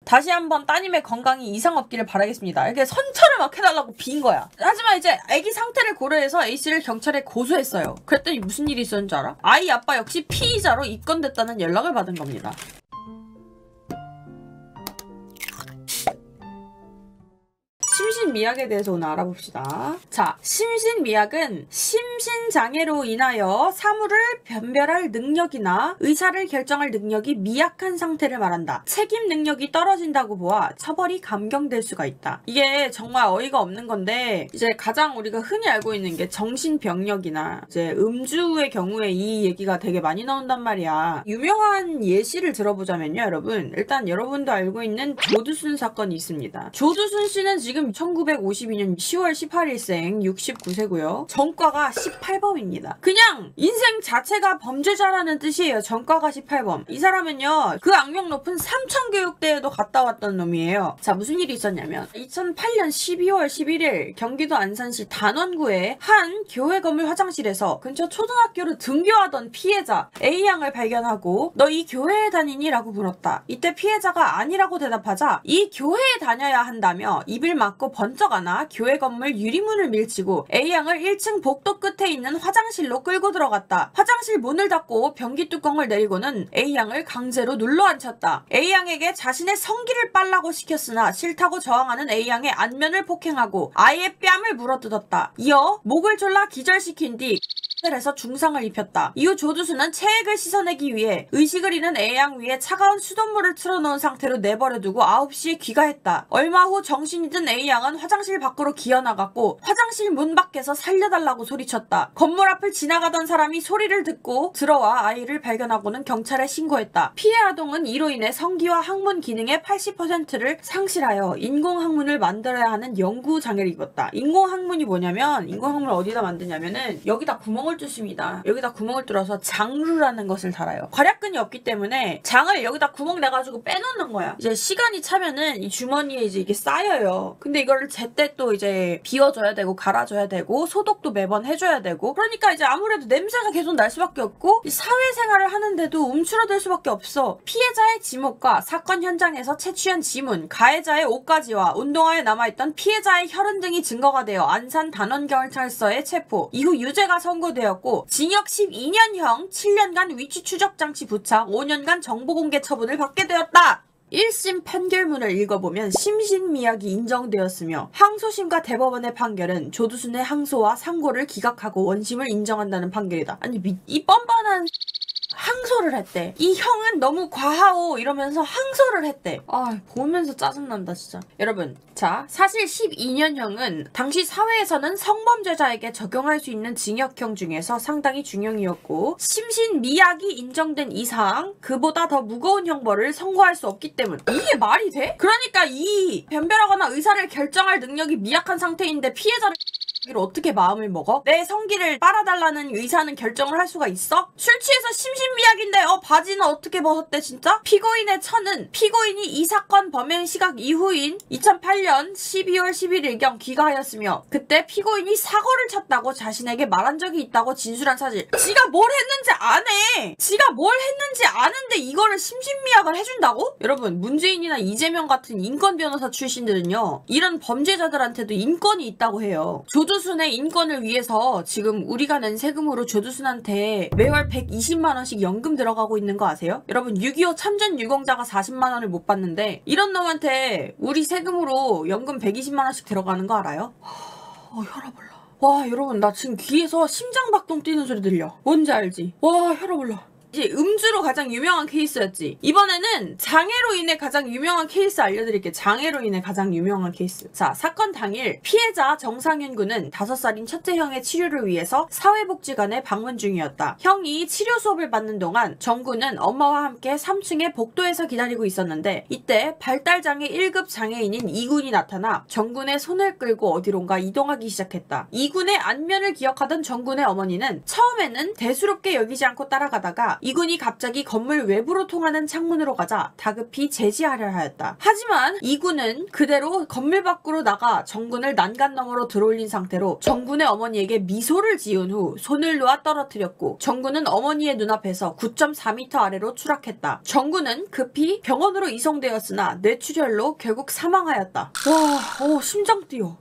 다시 한번 따님의 건강이 이상 없기를 바라겠습니다. 이렇게 선처를 막 해달라고 빈 거야. 하지만 이제 아기 상태를 고려해서 A씨를 경찰에 고소했어요. 그랬더니 무슨 일이 있었는지 알아? 아이 아빠 역시 피의자로 입건됐다는 연락을 받은 겁니다. 심신미약에 대해서 오늘 알아봅시다. 자, 심신미약은 심신장애로 인하여 사물을 변별할 능력이나 의사를 결정할 능력이 미약한 상태를 말한다. 책임 능력이 떨어진다고 보아 처벌이 감경될 수가 있다. 이게 정말 어이가 없는 건데 이제 가장 우리가 흔히 알고 있는 게 정신병력이나 이제 음주의 경우에 이 얘기가 되게 많이 나온단 말이야. 유명한 예시를 들어보자면요, 여러분. 일단 여러분도 알고 있는 조두순 사건이 있습니다. 조두순 씨는 지금 1952년 10월 18일생 69세고요. 전과가 18범입니다. 그냥 인생 자체가 범죄자라는 뜻이에요. 전과가 18범. 이 사람은요, 그 악명 높은 삼천교육대에도 갔다 왔던 놈이에요. 자, 무슨 일이 있었냐면 2008년 12월 11일 경기도 안산시 단원구의 한 교회 건물 화장실에서 근처 초등학교로 등교하던 피해자 A양을 발견하고 너 이 교회에 다니니? 라고 물었다. 이때 피해자가 아니라고 대답하자 이 교회에 다녀야 한다며 입을 막고 번쩍 안아 교회 건물 유리문을 밀치고 A양을 1층 복도 끝에 있는 화장실로 끌고 들어갔다. 화장실 문을 닫고 변기 뚜껑을 내리고는 A양을 강제로 눌러앉혔다. A양에게 자신의 성기를 빨라고 시켰으나 싫다고 저항하는 A양의 안면을 폭행하고 아이의 뺨을 물어뜯었다. 이어 목을 졸라 기절시킨 뒤 에서 중상을 입혔다. 이후 조두순은 체액을 씻어내기 위해 의식을 잃은 A양 위에 차가운 수돗물을 틀어놓은 상태로 내버려두고 9시에 귀가했다. 얼마 후 정신이 든 A양은 화장실 밖으로 기어나갔고 화장실 문 밖에서 살려달라고 소리쳤다. 건물 앞을 지나가던 사람이 소리를 듣고 들어와 아이를 발견하고는 경찰에 신고했다. 피해 아동은 이로 인해 성기와 항문 기능의 80%를 상실하여 인공항문을 만들어야 하는 영구장애를 입었다. 인공항문이 뭐냐면 인공항문을 어디다 만드냐면은 여기다 구멍을 뚫습니다. 여기다 구멍을 뚫어서 장루라는 것을 달아요. 괄약근이 없기 때문에 장을 여기다 구멍 내가지고 빼놓는 거야. 이제 시간이 차면은 이 주머니에 이제 이게 쌓여요. 근데 이거를 제때 또 이제 비워줘야 되고 갈아줘야 되고 소독도 매번 해줘야 되고 그러니까 이제 아무래도 냄새가 계속 날 수밖에 없고 이 사회생활을 하는데도 움츠러들 수밖에 없어. 피해자의 지목과 사건 현장에서 채취한 지문, 가해자의 옷가지와 운동화에 남아있던 피해자의 혈흔 등이 증거가 되어 안산 단원경찰서에 체포. 이후 유죄가 선고되었고 징역 12년형 7년간 위치 추적 장치 부착 5년간 정보 공개 처분을 받게 되었다. 1심 판결문을 읽어보면 심신미약이 인정되었으며 항소심과 대법원의 판결은 조두순의 항소와 상고를 기각하고 원심을 인정한다는 판결이다. 아니 이 뻔뻔한 항소를 했대. 이 형은 너무 과하오 이러면서 항소를 했대. 아, 보면서 짜증난다 진짜. 여러분, 자, 사실 12년형은 당시 사회에서는 성범죄자에게 적용할 수 있는 징역형 중에서 상당히 중형이었고 심신미약이 인정된 이상 그보다 더 무거운 형벌을 선고할 수 없기 때문. 이게 말이 돼? 그러니까 이 변별하거나 의사를 결정할 능력이 미약한 상태인데 피해자를 어떻게 마음을 먹어? 내 성기를 빨아달라는 의사는 결정을 할 수가 있어? 술 취해서 심신미약인데 바지는 어떻게 벗었대 진짜? 피고인의 처는 피고인이 이 사건 범행 시각 이후인 2008년 12월 11일경 귀가하였으며 그때 피고인이 사고를 쳤다고 자신에게 말한 적이 있다고 진술한 사실. 지가 뭘 했는지 안 해. 지가 뭘 했는지 아는데 이거를 심신미약을 해준다고? 여러분, 문재인이나 이재명 같은 인권 변호사 출신들은요 이런 범죄자들한테도 인권이 있다고 해요. 조두순의 인권을 위해서 지금 우리가 낸 세금으로 조두순한테 매월 120만원씩 연금 들어가고 있는 거 아세요? 여러분 6.25 참전 유공자가 40만원을 못 받는데 이런 놈한테 우리 세금으로 연금 120만원씩 들어가는 거 알아요? 혈압 올라. 와, 여러분 나 지금 귀에서 심장박동 뛰는 소리 들려. 뭔지 알지? 와, 혈압 올라. 이제 음주로 가장 유명한 케이스였지. 이번에는 장애로 인해 가장 유명한 케이스 알려드릴게요. 장애로 인해 가장 유명한 케이스. 자, 사건 당일 피해자 정상윤 군은 5살인 첫째 형의 치료를 위해서 사회복지관에 방문 중이었다. 형이 치료 수업을 받는 동안 정 군은 엄마와 함께 3층의 복도에서 기다리고 있었는데 이때 발달장애 1급 장애인인 2군이 나타나 정 군의 손을 끌고 어디론가 이동하기 시작했다. 2군의 안면을 기억하던 정 군의 어머니는 처음에는 대수롭게 여기지 않고 따라가다가 있었다. 이군이 갑자기 건물 외부로 통하는 창문으로 가자 다급히 제지하려 하였다. 하지만 이군은 그대로 건물 밖으로 나가 정군을 난간 너머로 들어올린 상태로 정군의 어머니에게 미소를 지은 후 손을 놓아 떨어뜨렸고 정군은 어머니의 눈앞에서 9.4m 아래로 추락했다. 정군은 급히 병원으로 이송되었으나 뇌출혈로 결국 사망하였다. 와, 심장 뛰어.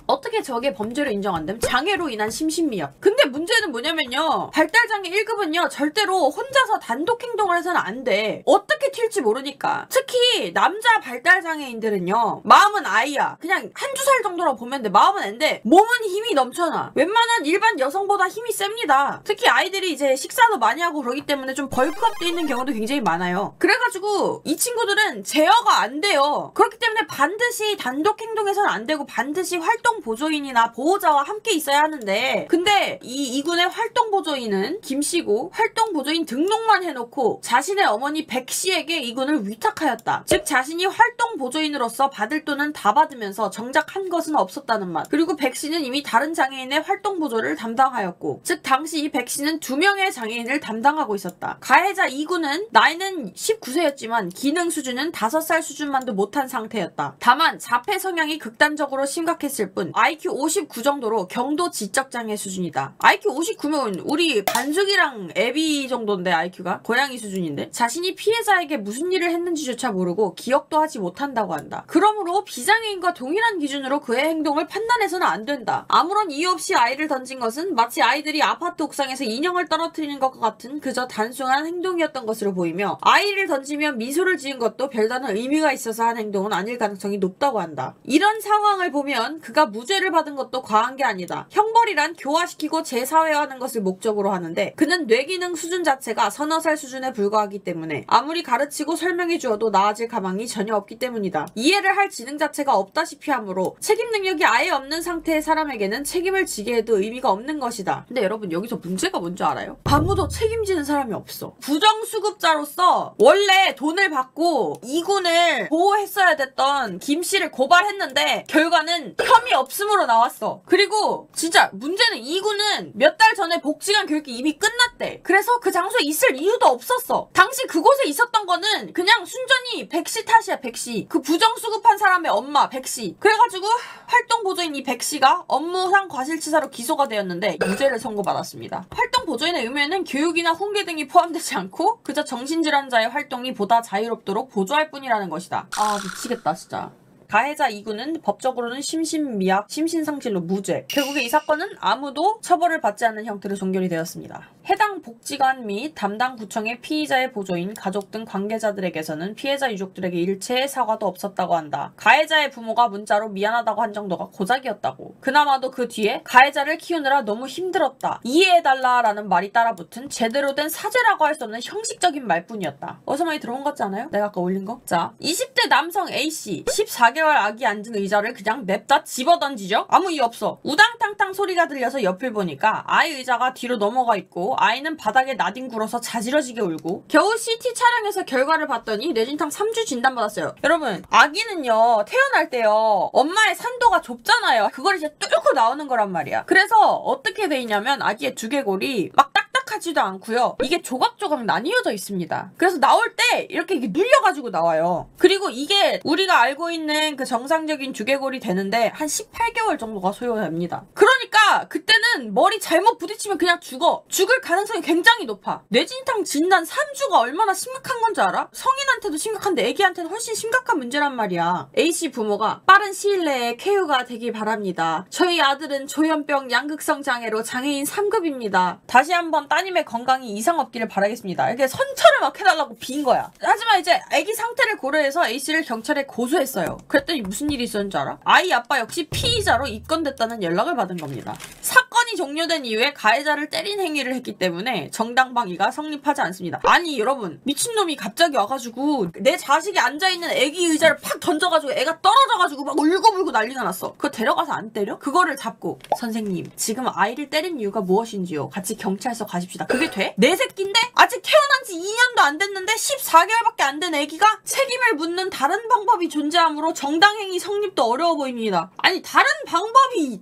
어떻게 저게 범죄로 인정 안 됨? 장애로 인한 심신미약. 근데 문제는 뭐냐면요. 발달장애 1급은요. 절대로 혼자서 단독 행동을 해서는 안 돼. 어떻게 튈지 모르니까. 특히 남자 발달장애인들은요. 마음은 아이야. 그냥 한두 살 정도라고 보면 돼. 마음은 앤데 몸은 힘이 넘쳐나. 웬만한 일반 여성보다 힘이 셉니다. 특히 아이들이 이제 식사도 많이 하고 그러기 때문에 좀 벌크업 돼 있는 경우도 굉장히 많아요. 그래가지고 이 친구들은 제어가 안 돼요. 그렇기 때문에 반드시 단독 행동해서는 안 되고 반드시 활동 보조인이나 보호자와 함께 있어야 하는데 근데 이군의 활동 보조인은 김씨고 활동 보조인 등록만 해놓고 자신의 어머니 백씨에게 이군을 위탁하였다. 즉 자신이 활동 보조인으로서 받을 돈은 다 받으면서 정작 한 것은 없었다는 말. 그리고 백씨는 이미 다른 장애인의 활동 보조를 담당하였고 즉 당시 이 백씨는 2명의 장애인을 담당하고 있었다. 가해자 이군은 나이는 19세였지만 기능 수준은 5살 수준만도 못한 상태였다. 다만 자폐 성향이 극단적으로 심각했을 뿐 IQ 59 정도로 경도 지적장애 수준이다. IQ 59면 우리 반숙이랑 애비 정도인데 IQ가? 고양이 수준인데? 자신이 피해자에게 무슨 일을 했는지조차 모르고 기억도 하지 못한다고 한다. 그러므로 비장애인과 동일한 기준으로 그의 행동을 판단해서는 안 된다. 아무런 이유 없이 아이를 던진 것은 마치 아이들이 아파트 옥상에서 인형을 떨어뜨리는 것과 같은 그저 단순한 행동이었던 것으로 보이며 아이를 던지면 미소를 지은 것도 별다른 의미가 있어서 한 행동은 아닐 가능성이 높다고 한다. 이런 상황을 보면 그가 무죄를 받은 것도 과한 게 아니다. 형벌이란 교화시키고 재사회화하는 것을 목적으로 하는데 그는 뇌기능 수준 자체가 서너 살 수준에 불과하기 때문에 아무리 가르치고 설명해 주어도 나아질 가망이 전혀 없기 때문이다. 이해를 할 지능 자체가 없다시피 하므로 책임 능력이 아예 없는 상태의 사람에게는 책임을 지게 해도 의미가 없는 것이다. 근데 여러분 여기서 문제가 뭔지 알아요? 아무도 책임지는 사람이 없어. 부정수급자로서 원래 돈을 받고 이군을 보호했어야 됐던 김씨를 고발했는데 결과는 혐의 없음으로 나왔어. 그리고 진짜 문제는 이군은 몇 달 전에 복지관 교육이 이미 끝났대. 그래서 그 장소에 있을 이유도 없었어. 당시 그곳에 있었던 거는 그냥 순전히 백씨 탓이야. 백씨. 그 부정수급한 사람의 엄마 백씨. 그래가지고 활동보조인 이 백씨가 업무상 과실치사로 기소가 되었는데 유죄를 선고받았습니다. 활동보조인의 의무에는 교육이나 훈계 등이 포함되지 않고 그저 정신질환자의 활동이 보다 자유롭도록 보조할 뿐이라는 것이다. 아 미치겠다 진짜. 가해자 이군은 법적으로는 심신미약, 심신상실로 무죄. 결국에 이 사건은 아무도 처벌을 받지 않는 형태로 종결이 되었습니다. 해당 복지관 및 담당 구청의 피의자의 보조인, 가족 등 관계자들에게서는 피해자 유족들에게 일체의 사과도 없었다고 한다. 가해자의 부모가 문자로 미안하다고 한 정도가 고작이었다고. 그나마도 그 뒤에 가해자를 키우느라 너무 힘들었다. 이해해달라라는 말이 따라붙은 제대로 된 사죄라고 할 수 없는 형식적인 말뿐이었다. 어디서 많이 들어본 것 같지 않아요? 내가 아까 올린 거? 자, 20대 남성 A씨 14개월 아기 앉은 의자를 그냥 냅다 집어던지죠? 아무 이유 없어. 우당탕탕 소리가 들려서 옆을 보니까 아이 의자가 뒤로 넘어가 있고 아이는 바닥에 나뒹굴어서 자지러지게 울고 겨우 CT 촬영해서 결과를 봤더니 뇌진탕 3주 진단받았어요. 여러분 아기는요 태어날 때요 엄마의 산도가 좁잖아요. 그걸 이제 뚫고 나오는 거란 말이야. 그래서 어떻게 돼 있냐면 아기의 두개골이 막 딱딱하지도 않고요. 이게 조각조각 나뉘어져 있습니다. 그래서 나올 때 이렇게 눌려가지고 나와요. 그리고 이게 우리가 알고 있는 그 정상적인 두개골이 되는데 한 18개월 정도가 소요됩니다. 그러니까 그때는 머리 잘못 부딪히면 그냥 죽어. 죽을 가능성이 굉장히 높아. 뇌진탕 진단 3주가 얼마나 심각한 건지 알아? 성인한테도 심각한데 애기한테는 훨씬 심각한 문제란 말이야. A씨 부모가 빠른 시일 내에 쾌유가 되길 바랍니다. 저희 아들은 조현병 양극성 장애로 장애인 3급입니다. 다시 한번 따님의 건강이 이상 없기를 바라겠습니다. 이렇게 선처를 막 해달라고 빈 거야. 하지만 이제 애기 상태를 고려해서 A씨를 경찰에 고소했어요. 그랬더니 무슨 일이 있었는지 알아? 아이 아빠 역시 피의자로 입건됐다는 연락을 받은 겁니다. 사건이 종료된 이후에 가해자를 때린 행위를 했기 때문에 정당방위가 성립하지 않습니다. 아니 여러분 미친놈이 갑자기 와가지고 내 자식이 앉아있는 애기 의자를 팍 던져가지고 애가 떨어져가지고 막 울고불고 난리가 났어. 그거 데려가서 안 때려? 그거를 잡고 선생님 지금 아이를 때린 이유가 무엇인지요? 같이 경찰서 가십시오. 가십시다. 그게 돼? 내 새끼인데? 아직 태어난 지 2년도 안 됐는데 14개월밖에 안 된 애기가 책임을 묻는 다른 방법이 존재하므로 정당행위 성립도 어려워 보입니다. 아니 다른 방법이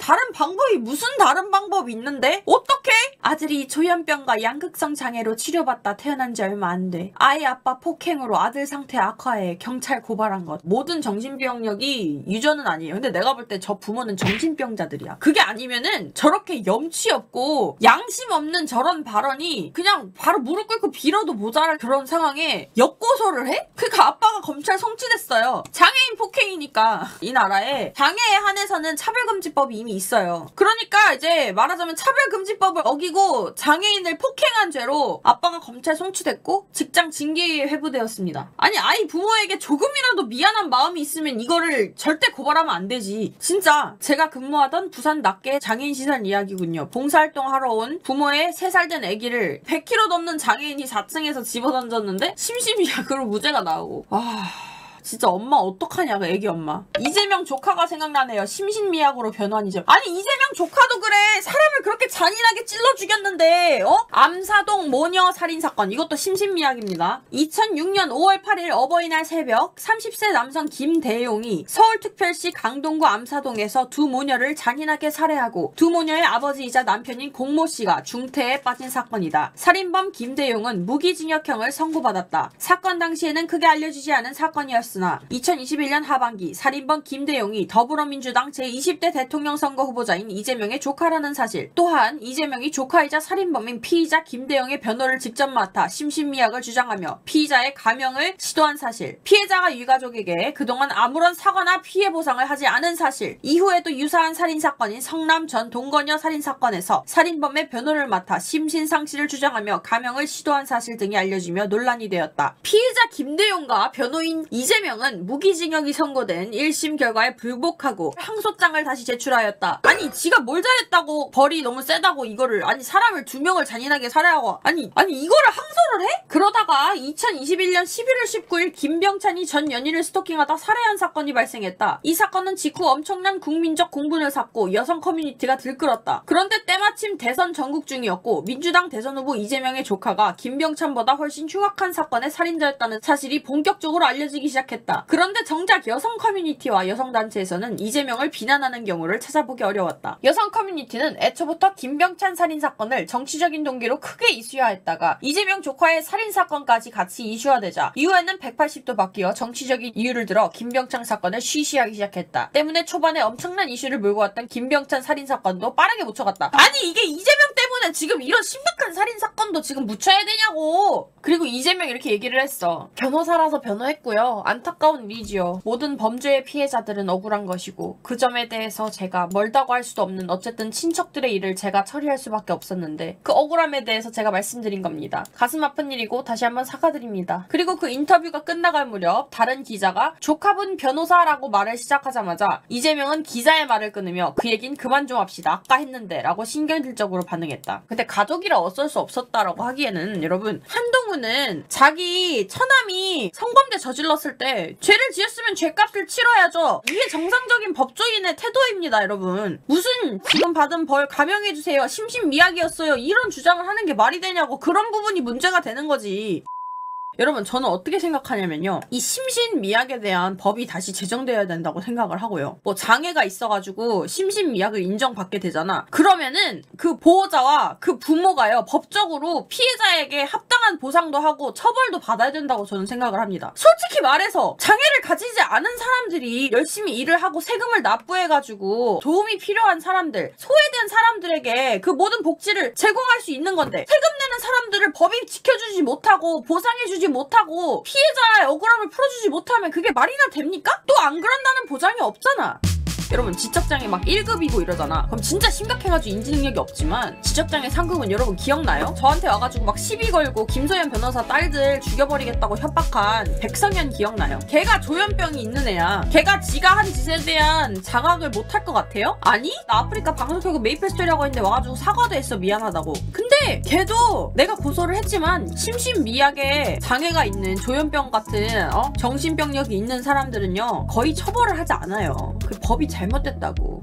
무슨 다른 방법이 있는데? 어떡해? 아들이 조현병과 양극성 장애로 치료받다 태어난 지 얼마 안 돼. 아이 아빠 폭행으로 아들 상태 악화해 경찰 고발한 것. 모든 정신병력이 유전은 아니에요. 근데 내가 볼 때 저 부모는 정신병자들이야. 그게 아니면은 저렇게 염치 없고 양심 없는 저런 발언이 그냥 바로 무릎 꿇고 빌어도 모자랄 그런 상황에 역고소를 해? 그러니까 아빠가 검찰 송치됐어요. 장애인 폭행이니까. 이 나라에 장애에 한해서는 차별금지법이 이미 있어요. 그러니까 이제 말하자면 차별금지법을 어기고 장애인을 폭행한 죄로 아빠가 검찰 송치됐고 직장 징계위에 회부되었습니다. 아니 아이 부모에게 조금이라도 미안한 마음이 있으면 이거를 절대 고발하면 안 되지. 진짜 제가 근무하던 부산 낱개 장애인 시설 이야기군요. 봉사활동 하러 온 부모의 3살 된 아기를 100kg 넘는 장애인이 4층에서 집어던졌는데 심심이약으로 무죄가 나오고. 진짜 엄마 어떡하냐 그 애기 엄마. 이재명 조카가 생각나네요. 심신미약으로 변호한 이재명. 아니 이재명 조카도 그래. 사람을 그렇게 잔인하게 찔러 죽였는데 암사동 모녀 살인사건 이것도 심신미약입니다. 2006년 5월 8일 어버이날 새벽 30세 남성 김대용이 서울특별시 강동구 암사동에서 두 모녀를 잔인하게 살해하고 두 모녀의 아버지이자 남편인 공모 씨가 중태에 빠진 사건이다. 살인범 김대용은 무기징역형을 선고받았다. 사건 당시에는 크게 알려지지 않은 사건이었으나 2021년 하반기 살인범 김대용이 더불어민주당 제20대 대통령 선거 후보자인 이재명의 조카라는 사실, 또한 이재명이 조카이자 살인범인 피의자 김대용의 변호를 직접 맡아 심신미약을 주장하며 피의자의 감형을 시도한 사실, 피해자가 유가족에게 그동안 아무런 사과나 피해 보상을 하지 않은 사실, 이후에도 유사한 살인사건인 성남 전 동거녀 살인사건에서 살인범의 변호를 맡아 심신상실을 주장하며 감형을 시도한 사실 등이 알려지며 논란이 되었다. 피해자 김대용과 변호인 이재명은 무기징역이 선고된 1심 결과에 불복하고 항소장을 다시 제출하였다. 아니 지가 뭘 잘했다고 벌이 너무 세다고 이거를, 아니 사람을 2명을 잔인하게 살해하고 아니 이거를 항소를 해? 그러다가 2021년 11월 19일 김병찬이 전 연인을 스토킹하다 살해한 사건이 발생했다. 이 사건은 직후 엄청난 국민적 공분을 샀고 여성 커뮤니티가 들끓었다. 그런데 때마침 대선 전국 중이었고 민주당 대선 후보 이재명의 조카가 김병찬보다 훨씬 흉악한 사건의 살인자였다는 사실이 본격적으로 알려지기 시작했다. 그런데 정작 여성 커뮤니티와 여성단체에서는 이재명을 비난하는 경우를 찾아보기 어려웠다. 여성 커뮤니티는 애초부터 김병찬 살인사건을 정치적인 동기로 크게 이슈화했다가 이재명 조카의 살인사건까지 같이 이슈화되자 이후에는 180도 바뀌어 정치적인 이유를 들어 김병찬 사건을 쉬쉬하기 시작했다. 때문에 초반에 엄청난 이슈를 몰고 왔던 김병찬 살인사건도 빠르게 묻혀갔다. 아니 이게 이재명 때문에 지금 이런 심각한 살인사건도 지금 묻혀야 되냐고. 그리고 이재명 이렇게 얘기를 했어. 변호사라서 변호했고요. 안타까운 일이지요. 모든 범죄의 피해자들은 억울한 것이고 그 점에 대해서 제가 멀다고 할 수도 없는 어쨌든 친척들의 일을 제가 처리할 수밖에 없었는데 그 억울함에 대해서 제가 말씀드린 겁니다. 가슴 아픈 일이고 다시 한번 사과드립니다. 그리고 그 인터뷰가 끝나갈 무렵 다른 기자가 조카분 변호사라고 말을 시작하자마자 이재명은 기자의 말을 끊으며 그 얘긴 그만 좀 합시다. 아까 했는데 라고 신경질적으로 반응했다. 근데 가족이라 어쩔 수 없었다라고 하기에는 여러분, 한동훈은 자기 처남이 성범죄 저질렀을 때 죄를 지었으면 죄값을 치러야죠. 이게 정상적인 법조인의 태도입니다. 여러분, 무슨 지금 받은 벌 감형해주세요, 심신미약이었어요, 이런 주장을 하는 게 말이 되냐고. 그런 부분이 문제가 되는 거지. 여러분, 저는 어떻게 생각하냐면요, 이 심신미약에 대한 법이 다시 제정되어야 된다고 생각을 하고요. 뭐 장애가 있어가지고 심신미약을 인정받게 되잖아. 그러면은 그 보호자와 그 부모가요, 법적으로 피해자에게 합당한 보상도 하고 처벌도 받아야 된다고 저는 생각을 합니다. 솔직히 말해서 장애를 가지지 않은 사람들이 열심히 일을 하고 세금을 납부해가지고 도움이 필요한 사람들, 소외된 사람들에게 그 모든 복지를 제공할 수 있는 건데, 세금 내는 사람들을 법이 지켜주지 못하고 보상해주지 못하고 피해자의 억울함을 풀어주지 못하면 그게 말이나 됩니까? 또 안 그런다는 보장이 없잖아. 여러분, 지적장애 막 1급이고 이러잖아. 그럼 진짜 심각해가지고 인지능력이 없지만 지적장애 상급은 여러분 기억나요? 저한테 와가지고 막 시비 걸고 김소연 변호사 딸들 죽여버리겠다고 협박한 백성현 기억나요? 걔가 조현병이 있는 애야. 걔가 지가 한 짓에 대한 자각을 못할 것 같아요? 아니? 나 아프리카 방송 켜고 메이플 스토리라고 했는데 와가지고 사과도 했어, 미안하다고. 근데 걔도 내가 고소를 했지만 심신미약에 장애가 있는 조현병 같은 정신병력이 있는 사람들은요 거의 처벌을 하지 않아요. 그 법이 잘못됐다고.